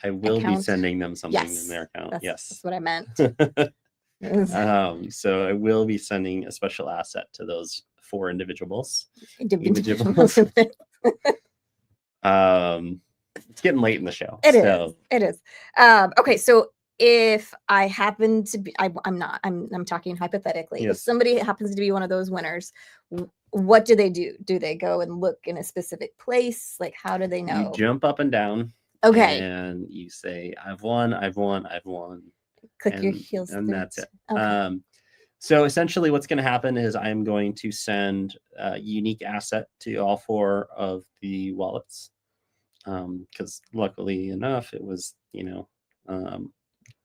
I will be account. sending them something in Yes, their account. that's Yes. what I meant. So I will be sending a special asset to those 4 individuals. Individuals. It's getting late in the show. It is. Okay, so if I happen to be, I'm talking hypothetically. If Yes. somebody happens to be one of those winners, what do they do? Do they go and look in a specific place? Like, how do they know? You jump up and down. Okay. And you say, I've won. Click your heels. And through that's it. Okay. So essentially what's going to happen is I'm going to send a unique asset to all 4 of the wallets. Because luckily enough, it was,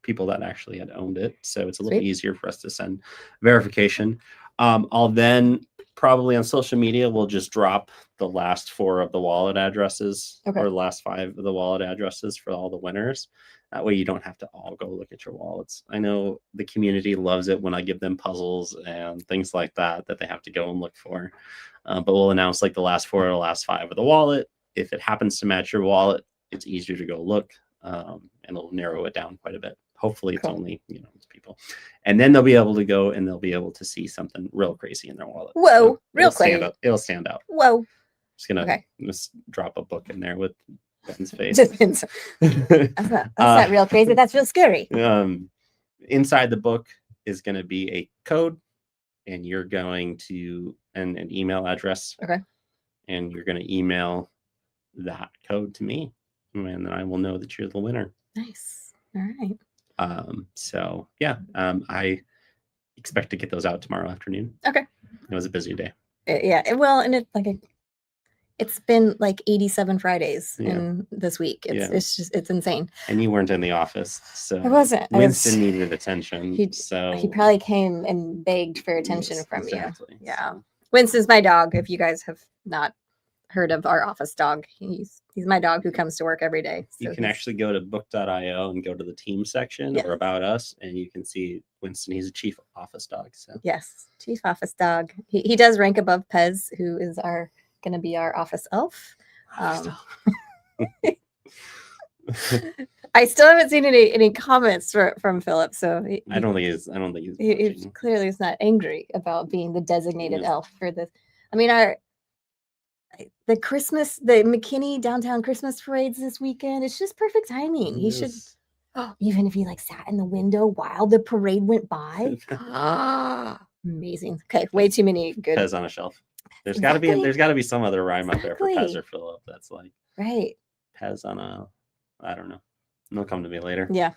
people that actually had owned it. So it's a little easier for us to send verification. I'll then probably on social media, we'll just drop the last 4 of the wallet addresses or the last 5 of the wallet addresses for all the winners. That way you don't have to all go look at your wallets. I know the community loves it when I give them puzzles and things like that they have to go and look for. But we'll announce like the last 4 or the last 5 of the wallet. If it happens to match your wallet, it's easier to go look and it'll narrow it down quite a bit. Hopefully it's only, people. And then they'll be able to go and they'll be able to see something real crazy in their wallet. Whoa, so real crazy. It'll stand out. Whoa. Just going to just drop a book in there with Ben's face. That's not real crazy. That's real scary. Inside the book is going to be a code and you're going to, an email address. Okay. And you're going to email that code to me. And then I will know that you're the winner. Nice. All right. So yeah, I expect to get those out tomorrow afternoon. Okay. It was a busy day. Yeah. Well, and it's been like 87 Fridays in this week. It's insane. And you weren't in the office, so I wasn't. Winston needed attention. He probably came and begged for attention from you. Yeah. Winston's my dog. If you guys have not heard of our office dog, he's my dog who comes to work every day. So you can actually go to book.io and go to the team section or about us, and you can see Winston. He's a chief office dog. So yes, chief office dog. He does rank above Pez, who is going to be our office elf. I still haven't seen any comments from Philip, so I don't think he's clearly is not angry about being the designated elf for this. I mean, the McKinney downtown Christmas parades this weekend. It's just perfect timing. He should, even if he sat in the window while the parade went by. Amazing. Okay, way too many good. Pez on a shelf. There's got to be some other rhyme out there for Pez or Philip. That's like Pez on a, I don't know. It'll come to me later. Yeah.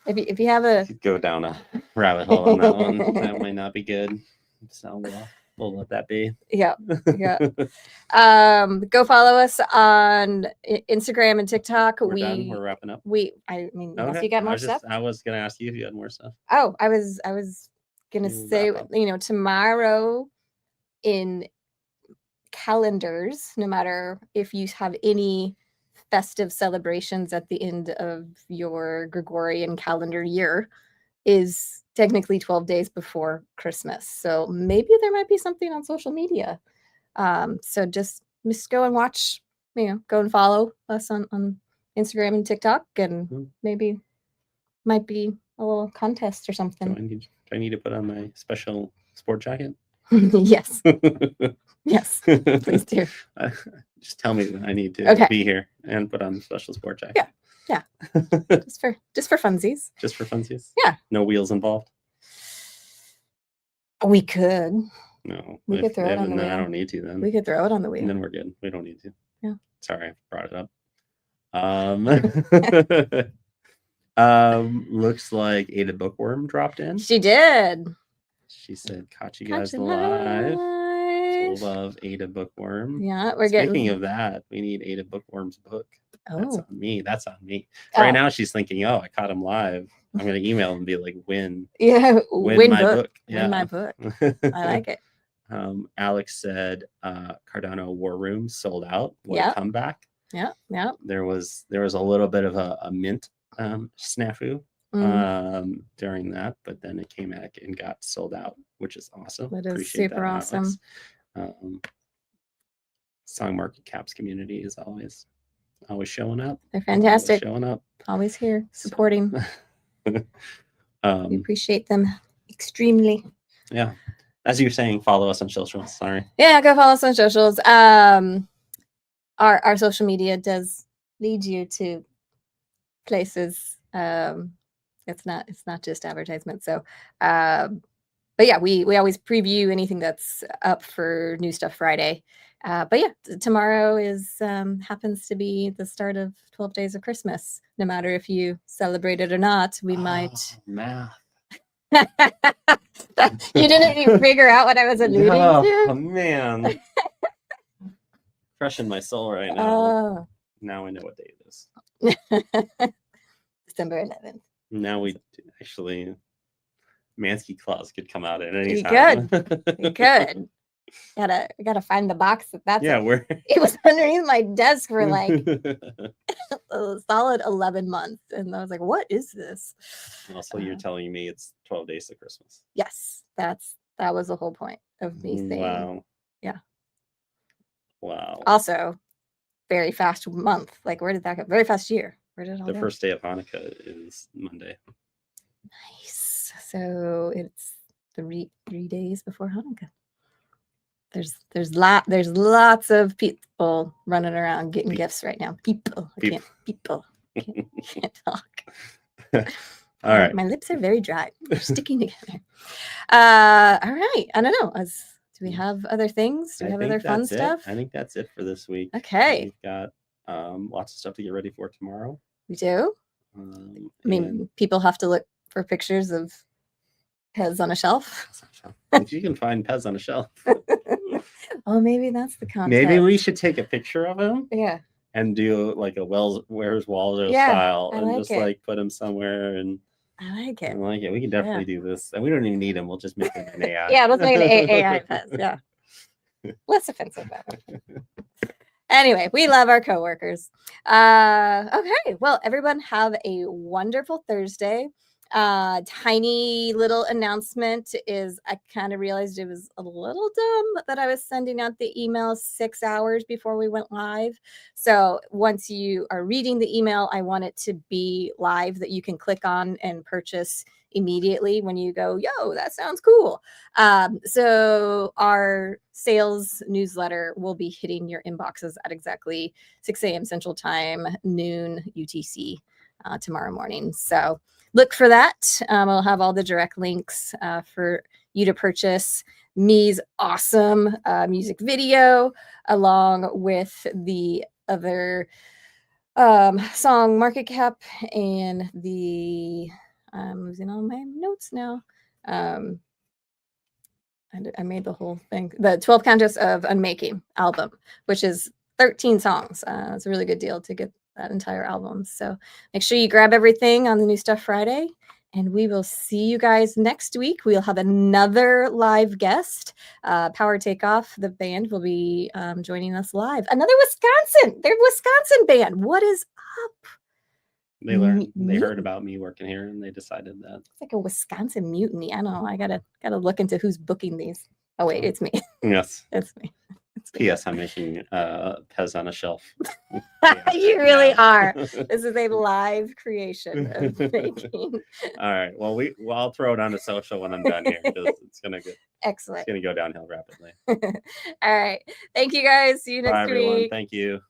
If you have a go down a rabbit hole on that one, that might not be good. So we'll let that be. Yeah. Go follow us on Instagram and TikTok. We're wrapping up. Unless you got more stuff. I was gonna ask you if you had more stuff. Oh, I was gonna say, tomorrow in calendars, no matter if you have any festive celebrations at the end of your Gregorian calendar year, is technically 12 days before Christmas. So maybe there might be something on social media. So just go and watch, go and follow us on Instagram and TikTok, and maybe might be a little contest or something. Do I need to put on my special sport jacket? Yes. Yes, please do. Just tell me that I need to be here and put on the special sport jacket. Yeah. just for funsies. Just for funsies? Yeah. No wheels involved? We could. No. We could throw it on the wheel. I don't need to then. We could throw it on the wheel. And then we're good. We don't need to. Yeah. Sorry, I brought it up. Looks like Ada Bookworm dropped in. She did. She said, "Caught you guys live. live. Love Ada Bookworm." Yeah, we're Speaking getting. of that, we need Ada Bookworm's book. That's Oh, on me. That's on me. Oh. Right now, she's thinking, "Oh, I caught him live. I'm going to email him and be like, win yeah. my book. Yeah. Win my book. I like it. Alex said Cardano War Room sold out. What Yep. a comeback. Yeah. Yeah. There was a little bit of a mint snafu during that, but then it came back and got sold out, which is awesome. That is Appreciate super Alex. awesome. Song Market Caps community is always showing up. They're fantastic. Always showing up. Always here supporting. We Um, appreciate them extremely. yeah. As you were saying, follow us on socials. Sorry. Yeah, go follow us on socials. Our social media does lead you to places. It's not just advertisement. So, but yeah, we always preview anything that's up for New Stuff Friday. But yeah, tomorrow is happens to be the start of 12 Days of Christmas. No matter if you celebrate it or not, we might. Math. You didn't even figure out what I was alluding Oh to. man, crushing my soul right now. Oh, Now I know what day it is. December 11th. Now we actually, Mansky Claus could come out at any You time. You could. Gotta find the box that's Yeah, in. we're. It was underneath my desk for like a solid 11 months, and I was like, "What is this?" Also, you're telling me it's 12 days to Christmas. Yes, that was the whole point of me saying. Wow. Yeah. Wow. Also, very fast month. Like, where did that go? Very fast year. Where did it all The go? first day of Hanukkah is Monday. Nice. So it's three days before Hanukkah. There's lots of people running around getting gifts right now. People. Can't talk. All right. My lips are very dry. They're sticking together. All right. I don't know. Do we have other things? Do we have other fun stuff? I think that's it for this week. Okay. We've got lots of stuff to get ready for tomorrow. We do. I mean, people have to look for pictures of Pez on a shelf. If you can find Pez on a shelf. Oh, maybe that's the concept. Maybe we should take a picture of him. Yeah. And do like a Where's Waldo Yeah, style, I and like just it. like put him somewhere. And I like it. I like it. We can definitely do this, and we don't even need him. We'll just make him an AI. Yeah, let's make an AI Pez. Yeah. Less offensive that way. Anyway, we love our coworkers. Okay, well, everyone have a wonderful Thursday. Tiny little announcement is I kind of realized it was a little dumb that I was sending out the email 6 hours before we went live. So once you are reading the email, I want it to be live that you can click on and purchase immediately when you go, yo, that sounds cool. So our sales newsletter will be hitting your inboxes at exactly 6 a.m. Central Time, noon UTC tomorrow morning. So look for that. I'll have all the direct links for you to purchase me's awesome music video along with the other song Market Cap and the I'm losing all my notes now. I made the whole thing. The 12 Countess of Unmaking album, which is 13 songs. It's a really good deal to get that entire album. So make sure you grab everything on the New Stuff Friday. And we will see you guys next week. We'll have another live guest. Power Takeoff, the band, will be joining us live. Another Wisconsin. They're Wisconsin band. What is up? They heard about me working here, and they decided that It's like a Wisconsin mutiny. I don't know. I gotta look into who's booking these. Oh wait, it's me. yes. It's me. P.S. I'm making Pez on a shelf. You really are. This is a live creation of making. All right. Well, I'll throw it on the social when I'm done here because it's gonna Excellent. It's gonna go downhill rapidly. All right. Thank you guys. See you next Bye, everyone. week. Thank you.